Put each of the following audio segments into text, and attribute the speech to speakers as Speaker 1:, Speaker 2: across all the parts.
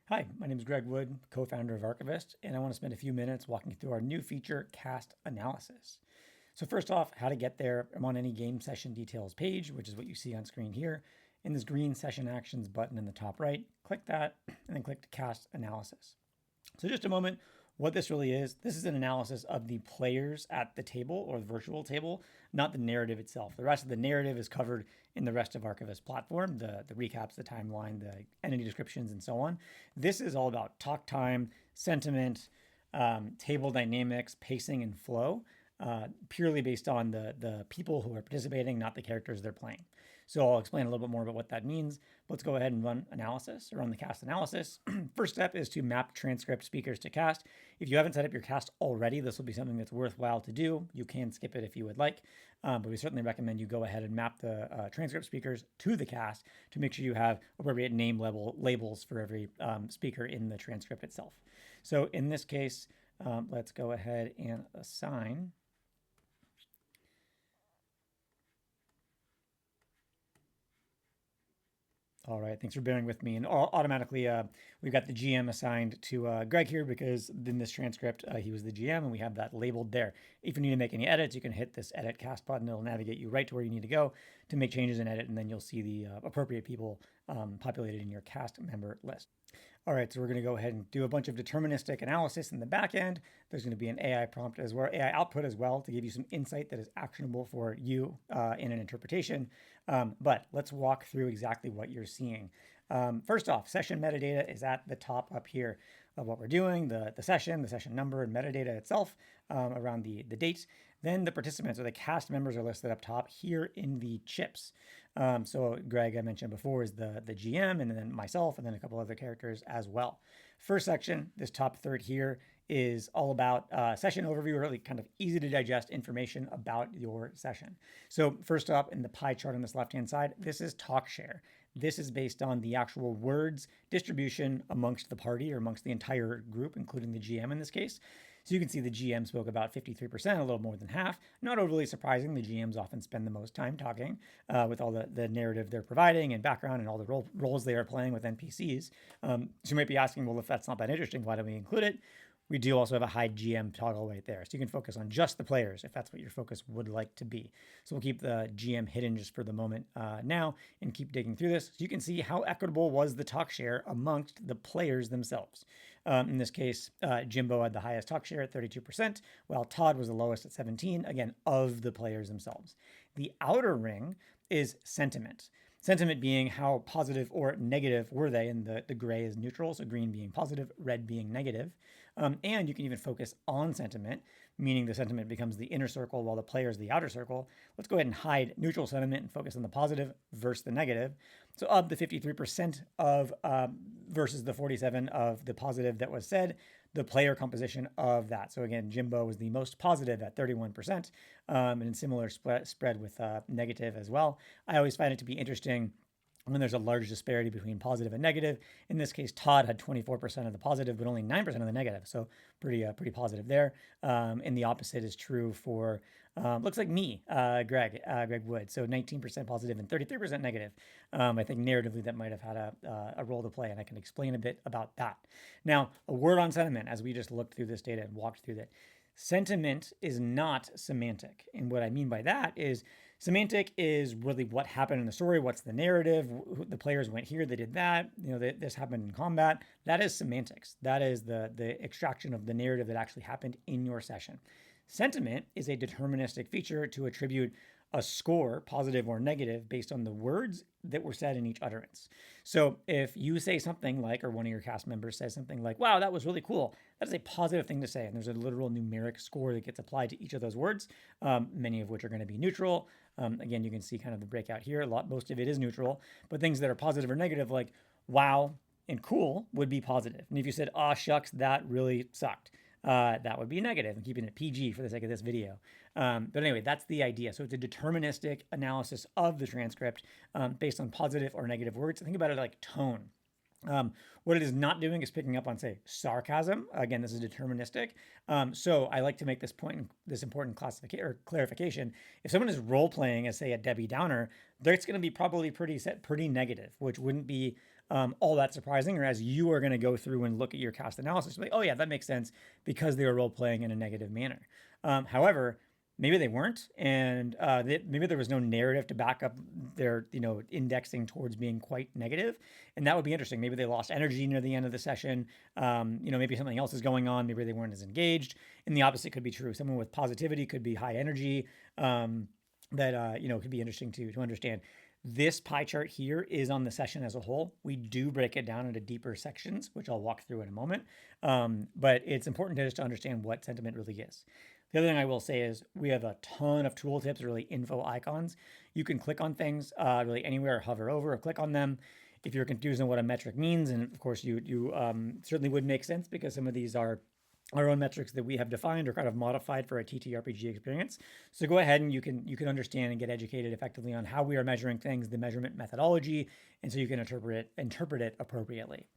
Speaker 1: Hi, my name is Greg Wood, co-founder of Archivist, and I want to spend a few minutes walking through our new feature, Cast Analysis. So first off, how to get there. I'm on any game session details page, which is what you see on screen here. In this green session actions button in the top right, click that, and then click to Cast Analysis. So just a moment, what this really is, this is an analysis of the players at the table or the virtual table, not the narrative itself. The rest of the narrative is covered in the rest of Archivist platform, the recaps, the timeline, the entity descriptions, and so on. This is all about talk time, sentiment, table dynamics, pacing, and flow, purely based on the people who are participating, not the characters they're playing. So I'll explain a little bit more about what that means. Let's go ahead and run analysis or run the cast analysis. First step is to map transcript speakers to cast. If you haven't set up your cast already, this will be something that's worthwhile to do. You can skip it if you would like, but we certainly recommend you go ahead and map the transcript speakers to the cast to make sure you have appropriate name level labels for every speaker in the transcript itself. So in this case, let's go ahead and assign. All right, thanks for bearing with me. And automatically, we've got the GM assigned to Greg here because in this transcript, he was the GM and we have that labeled there. If you need to make any edits, you can hit this edit cast button. It'll navigate you right to where you need to go to make changes and edit, and then you'll see the appropriate people populated in your cast member list. All right, so we're going to go ahead and do a bunch of deterministic analysis in the back end. There's going to be an AI prompt as well, AI output as well, to give you some insight that is actionable for you in an interpretation. But let's walk through exactly what you're seeing. First off, session metadata is at the top up here of what we're doing, the session number, and metadata itself around the date. Then the participants or the cast members are listed up top here in the chips. So Greg, I mentioned before, is the GM, and then myself, and then a couple other characters as well. First section, this top third here, is all about session overview, really kind of easy to digest information about your session. So first up in the pie chart on this left-hand side, this is talk share. This is based on the actual words distribution amongst the party or amongst the entire group, including the GM in this case. So you can see the GM spoke about 53%, a little more than half. Not overly surprising. The GMs often spend the most time talking with all the narrative they're providing and background and all the roles they are playing with NPCs. So you might be asking, well, if that's not that interesting, why don't we include it? We do also have a hide GM toggle right there. So you can focus on just the players if that's what your focus would like to be. So we'll keep the GM hidden just for the moment now and keep digging through this. So you can see how equitable was the talk share amongst the players themselves. In this case, Jimbo had the highest talk share at 32%, while Todd was the lowest at 17%, again, of the players themselves. The outer ring is sentiment. Sentiment being how positive or negative were they, and the gray is neutral, so green being positive, red being negative. And you can even focus on sentiment, meaning the sentiment becomes the inner circle while the player is the outer circle. Let's go ahead and hide neutral sentiment and focus on the positive versus the negative. So of the 53% of versus the 47 of the positive that was said, the player composition of that. So again, Jimbo was the most positive at 31%, and similar spread with negative as well. I always find it to be interesting when there's a large disparity between positive and negative. In this case, Todd had 24% of the positive, but only 9% of the negative. So pretty positive there. And the opposite is true for, looks like me, Greg Wood. So 19% positive and 33% negative. I think narratively that might have had a role to play, and I can explain a bit about that. Now, a word on sentiment, as we just looked through this data and walked through that. Sentiment is not semantic. And what I mean by that is semantic is really what happened in the story, what's the narrative, the players went here, they did that, this happened in combat. That is semantics. That is the extraction of the narrative that actually happened in your session. Sentiment is a deterministic feature to attribute a score, positive or negative, based on the words that were said in each utterance. So if you say something like, or one of your cast members says something like, wow, that was really cool, that is a positive thing to say. And there's a literal numeric score that gets applied to each of those words, many of which are going to be neutral. Again, you can see kind of the breakout here. Most of it is neutral, but things that are positive or negative, like wow and cool, would be positive. And if you said, aw, shucks, that really sucked, that would be negative. I'm keeping it PG for the sake of this video. But anyway, that's the idea. So it's a deterministic analysis of the transcript based on positive or negative words. Think about it like tone. What it is not doing is picking up on, say, sarcasm. Again, this is deterministic. So I like to make this point, this important clarification. If someone is role playing as, say, a Debbie Downer, that's going to be probably pretty negative, which wouldn't be all that surprising, or as you are going to go through and look at your cast analysis, like, oh yeah, that makes sense because they were role playing in a negative manner. However, maybe they weren't, and maybe there was no narrative to back up their indexing towards being quite negative, and that would be interesting. Maybe they lost energy near the end of the session. Maybe something else is going on. Maybe they weren't as engaged. And the opposite could be true. Someone with positivity could be high energy. That could be interesting to understand. This pie chart here is on the session as a whole. We do break it down into deeper sections, which I'll walk through in a moment. But it's important to just understand what sentiment really is. The other thing I will say is we have a ton of tooltips, really info icons. You can click on things really anywhere, hover over or click on them. If you're confused on what a metric means, and of course you certainly would make sense because some of these are our own metrics that we have defined or kind of modified for a TTRPG experience. So go ahead and you can understand and get educated effectively on how we are measuring things, the measurement methodology, and so you can interpret it appropriately.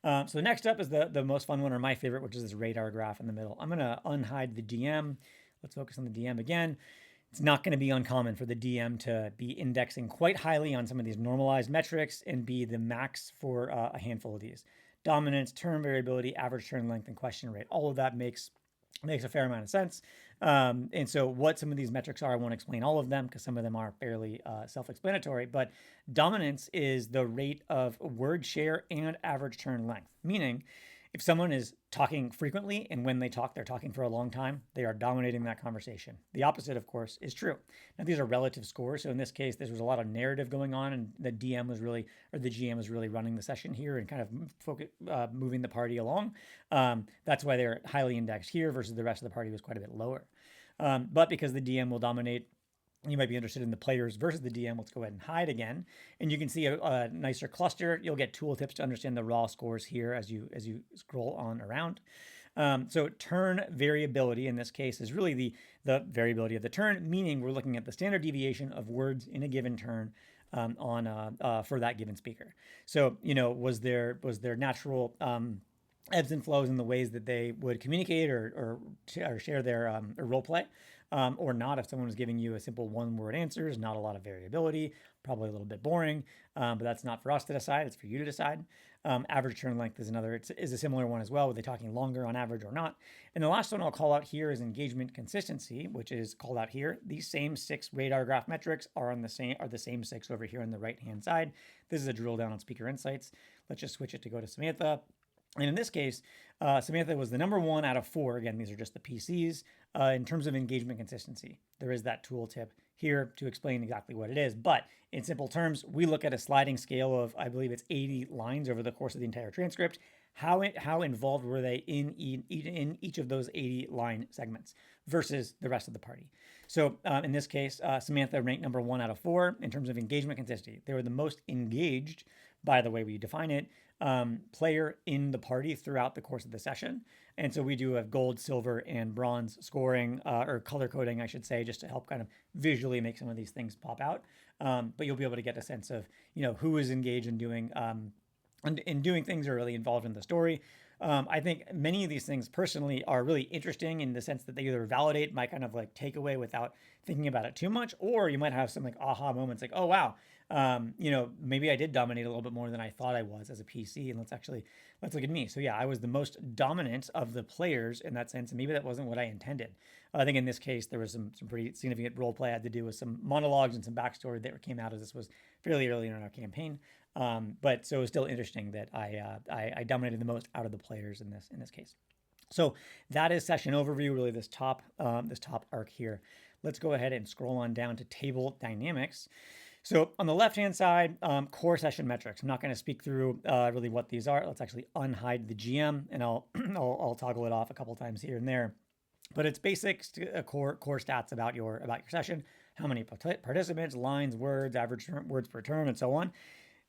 Speaker 1: So next up is the most fun one, or my favorite, which is this radar graph in the middle. I'm going to unhide the DM. Let's focus on the DM again. It's not going to be uncommon for the DM to be indexing quite highly on some of these normalized metrics and be the max for a handful of these. Dominance, turn variability, average turn length, and question rate. All of that makes a fair amount of sense. And so what some of these metrics are, I won't explain all of them because some of them are fairly self-explanatory, but dominance is the rate of word share and average turn length, meaning if someone is talking frequently and when they talk, they're talking for a long time, they are dominating that conversation. The opposite, of course, is true. Now, these are relative scores. So in this case, there was a lot of narrative going on and the GM was really running the session here and kind of moving the party along. That's why they're highly indexed here versus the rest of the party was quite a bit lower. But because the DM will dominate, you might be interested in the players versus the DM. Let's go ahead and hide again. And you can see a nicer cluster. You'll get tooltips to understand the raw scores here as you scroll on around. So turn variability in this case is really the variability of the turn, meaning we're looking at the standard deviation of words in a given turn for that given speaker. So, was there natural ebbs and flows in the ways that they would communicate or share their role play? Or not. If someone was giving you a simple one-word answers, not a lot of variability, probably a little bit boring, but that's not for us to decide. It's for you to decide. Average turn length is is a similar one as well. Were they talking longer on average or not? And the last one I'll call out here is engagement consistency, which is called out here. These same 6 radar graph metrics are the same 6 over here on the right-hand side. This is a drill down on speaker insights. Let's just switch it to go to Samantha. And in this case, Samantha was the number 1 out of 4. Again, these are just the PCs in terms of engagement consistency. There is that tooltip here to explain exactly what it is. But in simple terms, we look at a sliding scale of, I believe it's 80 lines over the course of the entire transcript. How involved were they in each of those 80 line segments versus the rest of the party? So in this case, Samantha ranked number 1 out of 4 in terms of engagement consistency. They were the most engaged, by the way we define it, player in the party throughout the course of the session. And so we do have gold, silver, and bronze scoring, or color coding, I should say, just to help kind of visually make some of these things pop out. But you'll be able to get a sense of, who is engaged in doing things or really involved in the story. I think many of these things personally are really interesting in the sense that they either validate my kind of like takeaway without thinking about it too much, or you might have some like aha moments like, oh, wow, maybe I did dominate a little bit more than I thought I was as a PC. And let's look at me. So yeah, I was the most dominant of the players in that sense. And maybe that wasn't what I intended. I think in this case, there was some pretty significant role play I had to do with some monologues and some backstory that came out as this was fairly early in our campaign. But so it was still interesting that I dominated the most out of the players in this case. So that is session overview, really this top arc here. Let's go ahead and scroll on down to table dynamics. So on the left-hand side, core session metrics. I'm not going to speak through really what these are. Let's actually unhide the GM, and I'll toggle it off a couple times here and there. But it's basics, core stats about your session. How many participants, lines, words, average words per turn, and so on.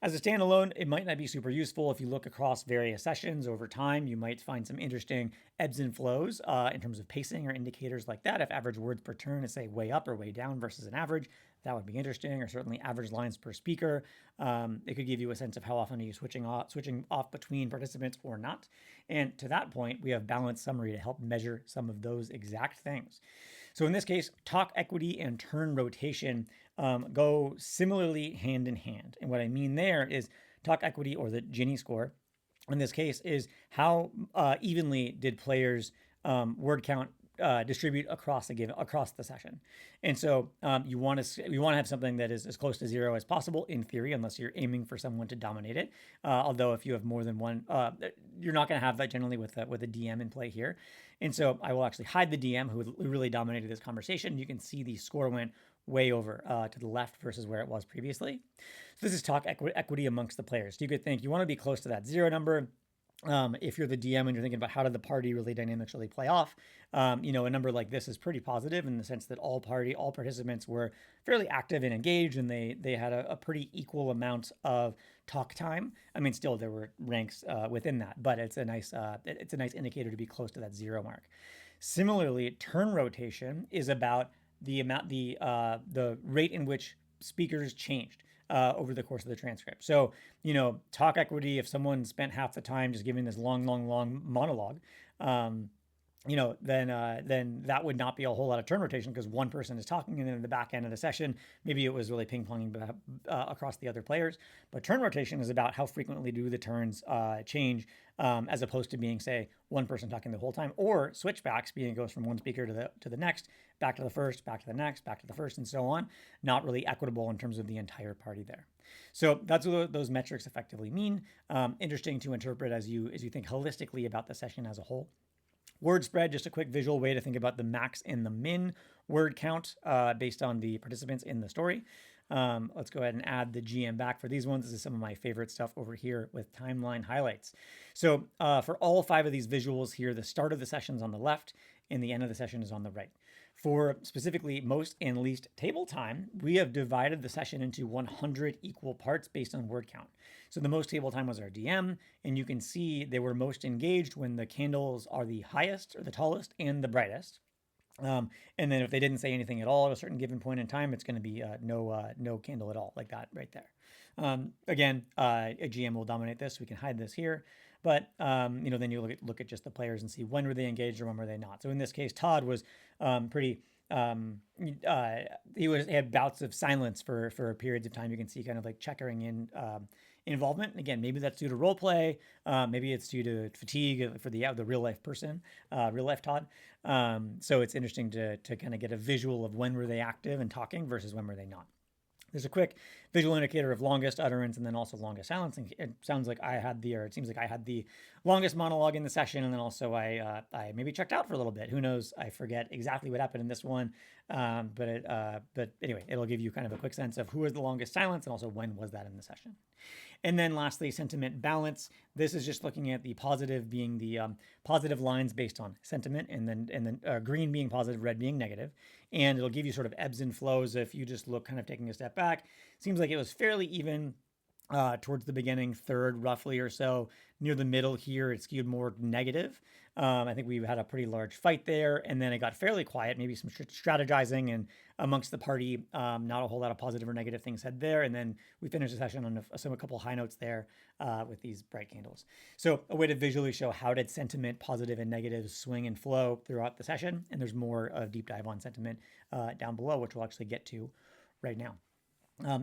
Speaker 1: As a standalone, it might not be super useful. If you look across various sessions over time, you might find some interesting ebbs and flows in terms of pacing or indicators like that. If average words per turn is, say, way up or way down versus an average, that would be interesting, or certainly average lines per speaker. It could give you a sense of how often are you switching off between participants or not. And to that point, we have balanced summary to help measure some of those exact things. So in this case, talk equity and turn rotation go similarly hand in hand. And what I mean there is talk equity, or the Gini score in this case, is how evenly did players word count distribute across the session. And so you want to have something that is as close to zero as possible in theory, unless you're aiming for someone to dominate it. Although if you have more than one, you're not going to have that generally with a DM in play here. And so I will actually hide the DM who really dominated this conversation. You can see the score went way over to the left versus where it was previously. So this is talk equity amongst the players. So you could think you want to be close to that zero number. If you're the DM and you're thinking about how did the party really dynamics really play off, a number like this is pretty positive in the sense that all participants were fairly active and engaged, and they had a pretty equal amount of talk time. I mean, still there were ranks within that, but it's a nice indicator to be close to that zero mark. Similarly, turn rotation is about the rate in which speakers changed over the course of the transcript. So, talk equity, if someone spent half the time just giving this long monologue, then that would not be a whole lot of turn rotation because one person is talking, and then in the back end of the session, maybe it was really ping-ponging across the other players. But turn rotation is about how frequently do the turns change, as opposed to being, say, one person talking the whole time, or switchbacks, being it goes from one speaker to the next, back to the first, back to the next, back to the first, and so on. Not really equitable in terms of the entire party there. So that's what those metrics effectively mean. Interesting to interpret as you think holistically about the session as a whole. Word spread, just a quick visual way to think about the max and the min word count based on the participants in the story. Let's go ahead and add the GM back for these ones. This is some of my favorite stuff over here with timeline highlights. So for all 5 of these visuals here, the start of the session is on the left and the end of the session is on the right. For specifically most and least table time, we have divided the session into 100 equal parts based on word count. So the most table time was our DM, and you can see they were most engaged when the candles are the highest or the tallest and the brightest. And then if they didn't say anything at all at a certain given point in time, it's going to be no candle at all, like that right there. Again, a GM will dominate this. We can hide this here. But then you look at just the players and see when were they engaged or when were they not. So in this case, Todd was pretty. He had bouts of silence for periods of time. You can see kind of like checkering in involvement. And again, maybe that's due to role play. Maybe it's due to fatigue for the real life person, real life Todd. So it's interesting to kind of get a visual of when were they active and talking versus when were they not. There's a quick visual indicator of longest utterance and then also longest silence. And it seems like I had the longest monologue in the session, and then also I maybe checked out for a little bit. Who knows? I forget exactly what happened in this one, but anyway, it'll give you kind of a quick sense of who was the longest silence and also when was that in the session. And then lastly, sentiment balance. This is just looking at the positive being the positive lines based on sentiment, and then green being positive, red being negative. And it'll give you sort of ebbs and flows. If you just look kind of taking a step back, seems like it was fairly even towards the beginning, third roughly or so. Near the middle here, it skewed more negative. I think we had a pretty large fight there, and then it got fairly quiet, maybe some strategizing and amongst the party, not a whole lot of positive or negative things said there. And then we finished the session on a couple high notes there with these bright candles. So a way to visually show how did sentiment, positive and negative, swing and flow throughout the session. And there's more of deep dive on sentiment down below, which we'll actually get to right now.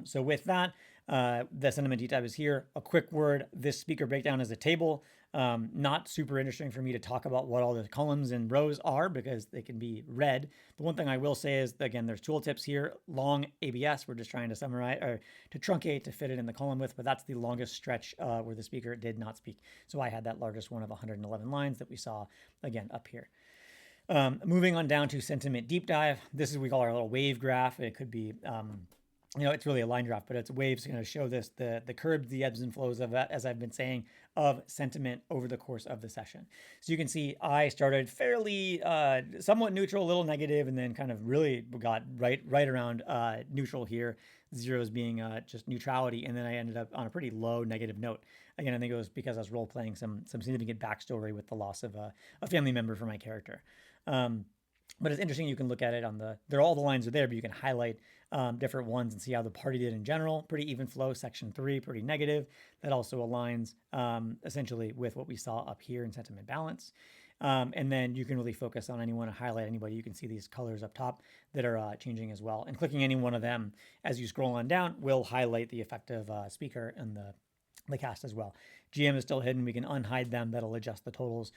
Speaker 1: So with that, the sentiment deep dive is here. A quick word, this speaker breakdown is a table. Not super interesting for me to talk about what all the columns and rows are because they can be read. But one thing I will say is, again, there's tooltips here. Long ABS, we're just trying to summarize or to truncate to fit it in the column width, but that's the longest stretch where the speaker did not speak. So I had that largest one of 111 lines that we saw, again, up here. Moving on down to sentiment deep dive. This is what we call our little wave graph. It could be... it's really a line graph, but it's waves going to show this, the curves, the ebbs and flows of that, as I've been saying, of sentiment over the course of the session. So you can see I started fairly somewhat neutral, a little negative, and then kind of really got right around neutral here, zeros being just neutrality, and then I ended up on a pretty low negative note. Again, I think it was because I was role-playing some significant backstory with the loss of a family member for my character. But it's interesting, you can look at it all the lines are there, but you can highlight different ones and see how the party did in general. Pretty even flow, section 3, pretty negative. That also aligns essentially with what we saw up here in sentiment balance. And then you can really focus on anyone and highlight anybody. You can see these colors up top that are changing as well. And clicking any one of them as you scroll on down will highlight the effective speaker the cast as well. GM is still hidden. We can unhide them. That'll adjust the totals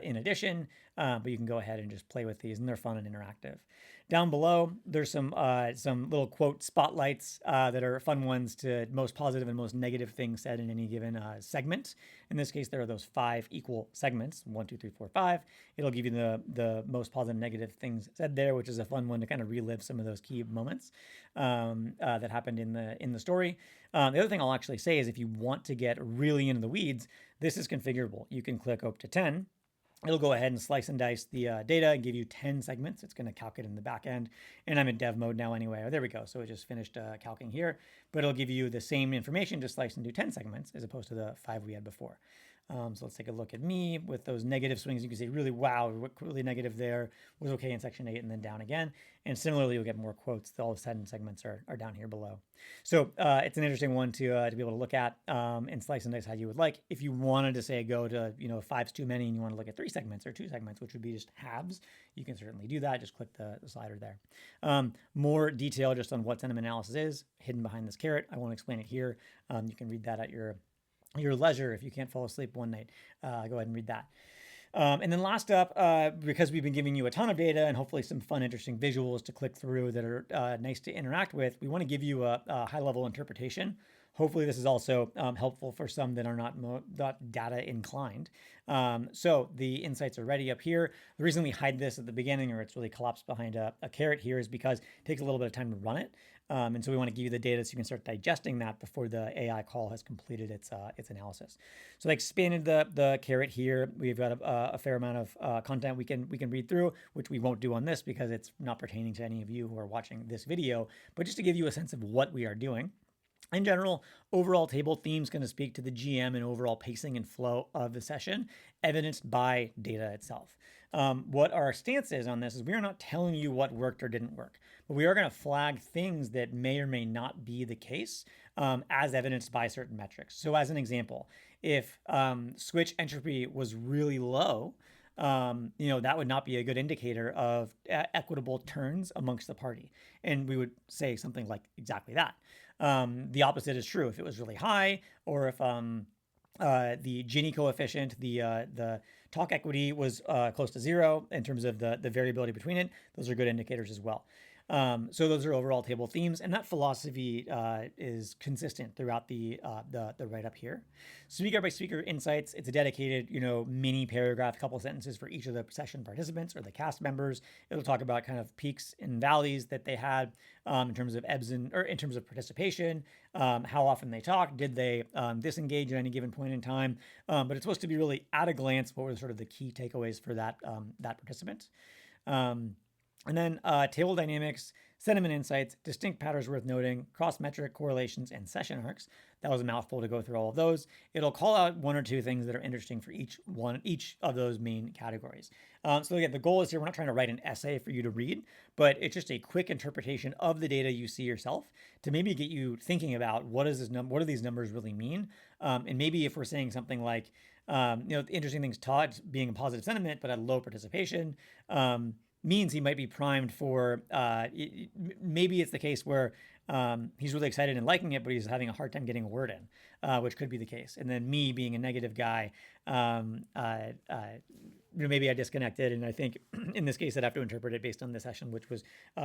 Speaker 1: in addition, but you can go ahead and just play with these, and they're fun and interactive. Down below, there's some little quote spotlights that are fun ones to most positive and most negative things said in any given segment. In this case, there are those 5 equal segments, 1, 2, 3, 4, 5. It'll give you the most positive and negative things said there, which is a fun one to kind of relive some of those key moments that happened in the story. The other thing I'll actually say is if you want to get really into the weeds, this is configurable. You can click up to 10. It'll go ahead and slice and dice the data and give you 10 segments. It's going to calc it in the back end. And I'm in dev mode now anyway. Oh, there we go. So it just finished calcing here. But it'll give you the same information, just slice and do 10 segments as opposed to the 5 we had before. So let's take a look at me with those negative swings. You can see really, wow, really negative there. Was okay in section 8 and then down again. And similarly, you'll get more quotes. All 10 segments are down here below. So it's an interesting one to be able to look at and slice and dice how you would like. If you wanted to say go to, 5's too many and you want to look at 3 segments or 2 segments, which would be just halves, you can certainly do that. Just click the slider there. More detail just on what sentiment analysis is hidden behind this caret. I won't explain it here. You can read that at your leisure. If you can't fall asleep one night, go ahead and read that. And then last up, because we've been giving you a ton of data and hopefully some fun, interesting visuals to click through that are nice to interact with, we want to give you a high-level interpretation. Hopefully this is also helpful for some that are not data inclined. So the insights are ready up here. The reason we hide this at the beginning, or it's really collapsed behind a caret here, is because it takes a little bit of time to run it. And so we want to give you the data so you can start digesting that before the AI call has completed its analysis. So I expanded the caret here. We've got a fair amount of content we can read through, which we won't do on this because it's not pertaining to any of you who are watching this video, but just to give you a sense of what we are doing. In general, overall table themes going to speak to the GM and overall pacing and flow of the session, evidenced by data itself. What our stance is on this is we are not telling you what worked or didn't work, but we are going to flag things that may or may not be the case as evidenced by certain metrics. So as an example, if switch entropy was really low, that would not be a good indicator of equitable turns amongst the party. And we would say something like exactly that. The opposite is true. If it was really high, or if the Gini coefficient, the talk equity was close to 0 in terms of the variability between it, those are good indicators as well. So those are overall table themes, and that philosophy is consistent throughout the write-up here. Speaker by speaker insights, it's a dedicated, mini paragraph, couple sentences for each of the session participants or the cast members. It'll talk about kind of peaks and valleys that they had in terms of in terms of participation, how often they talked, did they disengage at any given point in time. But it's supposed to be really at a glance what were sort of the key takeaways for that participant. And then table dynamics, sentiment insights, distinct patterns worth noting, cross-metric correlations, and session arcs. That was a mouthful to go through all of those. It'll call out 1 or 2 things that are interesting for each of those main categories. So again, the goal is here, we're not trying to write an essay for you to read, but it's just a quick interpretation of the data you see yourself to maybe get you thinking about what do these numbers really mean? And maybe if we're saying something like, interesting things taught being a positive sentiment, but at low participation, means he might be primed for, maybe it's the case where he's really excited and liking it, but he's having a hard time getting a word in, which could be the case. And then me being a negative guy, maybe I disconnected, and I think in this case I'd have to interpret it based on the session, which was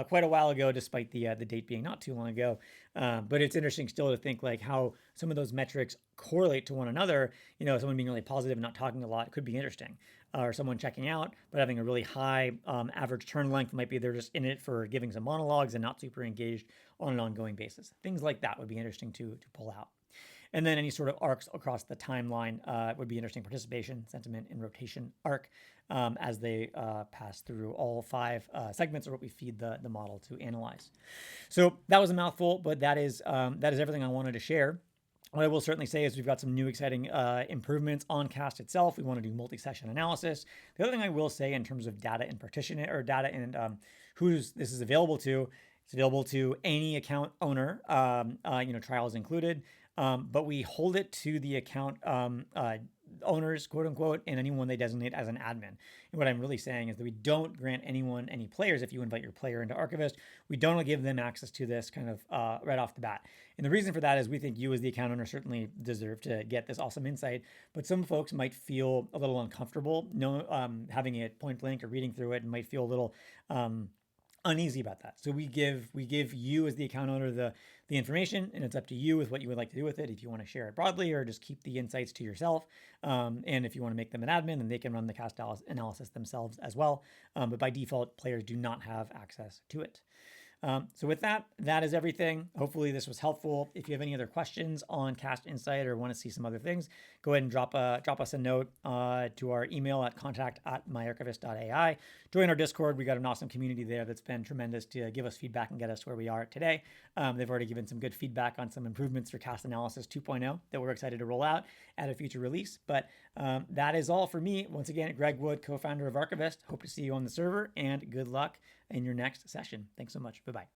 Speaker 1: quite a while ago, despite the date being not too long ago. But it's interesting still to think like how some of those metrics correlate to one another. Someone being really positive and not talking a lot could be interesting. Or someone checking out, but having a really high average turn length might be they're just in it for giving some monologues and not super engaged on an ongoing basis. Things like that would be interesting to pull out. And then any sort of arcs across the timeline would be interesting: participation, sentiment, and rotation arc as they pass through all 5 segments, or what we feed the model to analyze. So that was a mouthful, but that is everything I wanted to share. What I will certainly say is we've got some new exciting improvements on CAST itself. We want to do multi-session analysis. The other thing I will say in terms of data and partition, or data and who's this is available to, it's available to any account owner, trials included, but we hold it to the account owners, quote unquote, and anyone they designate as an admin. And what I'm really saying is that we don't grant anyone any players. If you invite your player into Archivist, we don't give them access to this kind of right off the bat. And the reason for that is we think you as the account owner certainly deserve to get this awesome insight, but some folks might feel a little uncomfortable having it point blank or reading through it, and might feel a little uneasy about that. So we give you as the account owner the information, and it's up to you with what you would like to do with it. If you want to share it broadly or just keep the insights to yourself, and if you want to make them an admin, then they can run the cast analysis themselves as well. But by default, players do not have access to it. So with that, that is everything. Hopefully this was helpful. If you have any other questions on Cast Insight or want to see some other things, go ahead and drop us a note to our email at contact@myarchivist.ai. Join our Discord. We got an awesome community there that's been tremendous to give us feedback and get us where we are today. They've already given some good feedback on some improvements for Cast Analysis 2.0 that we're excited to roll out at a future release. But that is all for me. Once again, Greg Wood, co-founder of Archivist. Hope to see you on the server, and good luck in your next session. Thanks so much. Bye-bye.